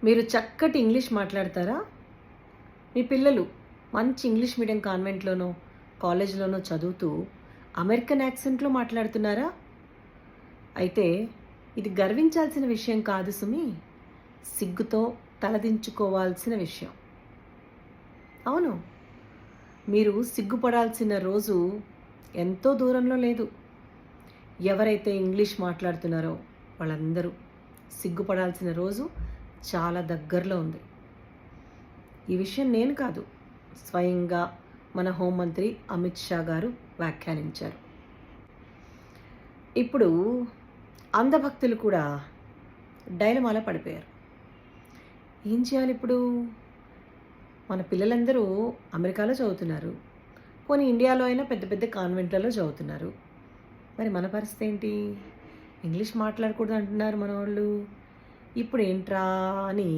మీరు చక్కటి ఇంగ్లీష్ మాట్లాడతారా? మీ పిల్లలు మంచి ఇంగ్లీష్ మీడియం కాన్వెంట్లోనో కాలేజీలోనో చదువుతూ అమెరికన్ యాక్సెంట్లో మాట్లాడుతున్నారా? అయితే ఇది గర్వించాల్సిన విషయం కాదు సుమి, సిగ్గుతో తలదించుకోవాల్సిన విషయం. అవును, మీరు సిగ్గుపడాల్సిన రోజు ఎంతో దూరంలో లేదు. ఎవరైతే ఇంగ్లీష్ మాట్లాడుతున్నారో వాళ్ళందరూ సిగ్గుపడాల్సిన రోజు చాలా దగ్గరలో ఉంది. ఈ విషయం నేను కాదు, స్వయంగా మన హోంమంత్రి అమిత్ షా గారు వ్యాఖ్యానించారు. ఇప్పుడు అంధభక్తులు కూడా డైలమాలో పడిపోయారు. ఏం చేయాలి ఇప్పుడు? మన పిల్లలందరూ అమెరికాలో చదువుతున్నారు, పోనీ ఇండియాలో అయినా పెద్ద పెద్ద కాన్వెంట్లలో చదువుతున్నారు. మరి మన పరిస్థితి ఏంటి? ఇంగ్లీష్ మాట్లాడకూడదు అంటున్నారు మన వాళ్ళు. ఇప్పుడు ఏంట్రా అని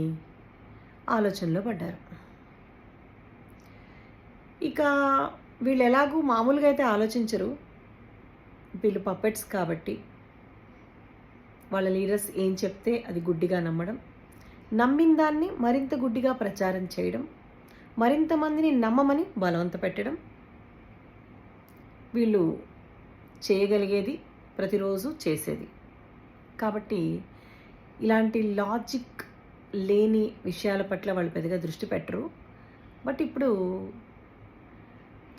ఆలోచనలో పడ్డారు. ఇక వీళ్ళు ఎలాగూ మామూలుగా అయితే ఆలోచించరు, వీళ్ళు పప్పెట్స్ కాబట్టి వాళ్ళ లీడర్స్ ఏం చెప్తే అది గుడ్డిగా నమ్మడం, నమ్మిన దాన్ని మరింత గుడ్డిగా ప్రచారం చేయడం, మరింత మందిని నమ్మమని బలవంత పెట్టడం వీళ్ళు చేయగలిగేది, ప్రతిరోజు చేసేది. కాబట్టి ఇలాంటి లాజిక్ లేని విషయాల పట్ల వాళ్ళు పెద్దగా దృష్టి పెట్టరు. బట్ ఇప్పుడు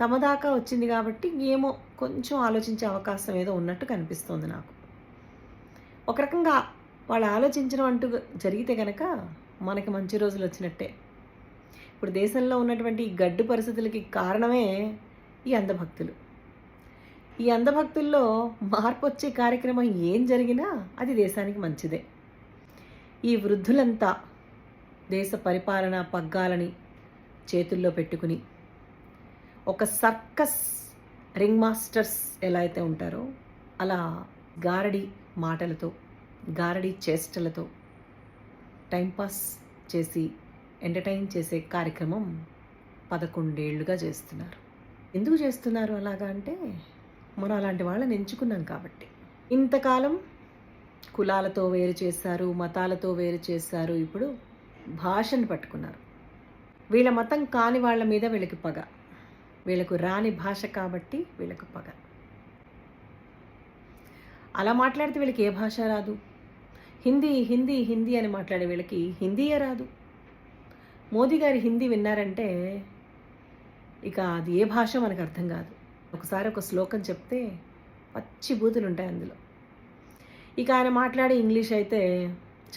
తమ దాకా వచ్చింది కాబట్టి ఏమో కొంచెం ఆలోచించే అవకాశం ఏదో ఉన్నట్టు కనిపిస్తోంది నాకు. ఒక రకంగా వాళ్ళు ఆలోచించడం అంటూ జరిగితే కనుక మనకి మంచి రోజులు వచ్చినట్టే. ఇప్పుడు దేశంలో ఉన్నటువంటి ఈ గడ్డు పరిస్థితులకి కారణమే ఈ అంధభక్తులు. ఈ అంధభక్తుల్లో మార్పు వచ్చే కార్యక్రమం ఏం జరిగినా అది దేశానికి మంచిదే. ఈ వృద్ధులంతా దేశ పరిపాలన పగ్గాలని చేతుల్లో పెట్టుకుని ఒక సర్కస్ రింగ్ మాస్టర్స్ ఎలా అయితే ఉంటారో అలా గారడి మాటలతో, గారడి చేష్టలతో టైంపాస్ చేసి ఎంటర్టైన్ చేసే కార్యక్రమం 11 ఏళ్లుగా చేస్తున్నారు. ఎందుకు చేస్తున్నారు అలాగా అంటే, మనం అలాంటి వాళ్ళని ఎంచుకున్నాం కాబట్టి. ఇంతకాలం కులాలతో వేరు చేశారు, మతాలతో వేరు చేశారు, ఇప్పుడు భాషను పట్టుకున్నారు. వీళ్ళ మతం కాని వాళ్ళ మీద వీళ్ళకి పగ, వీళ్ళకు రాని భాష కాబట్టి వీళ్ళకు పగ. అలా మాట్లాడితే వీళ్ళకి ఏ భాష రాదు. హిందీ హిందీ హిందీ అని మాట్లాడే వీళ్ళకి హిందీయే రాదు. మోదీ గారి హిందీ విన్నారంటే ఇక అది ఏ భాష మనకు అర్థం కాదు. ఒకసారి ఒక శ్లోకం చెప్తే పచ్చి బూతులు ఉంటాయి అందులో. ఇక ఆయన మాట్లాడే ఇంగ్లీష్ అయితే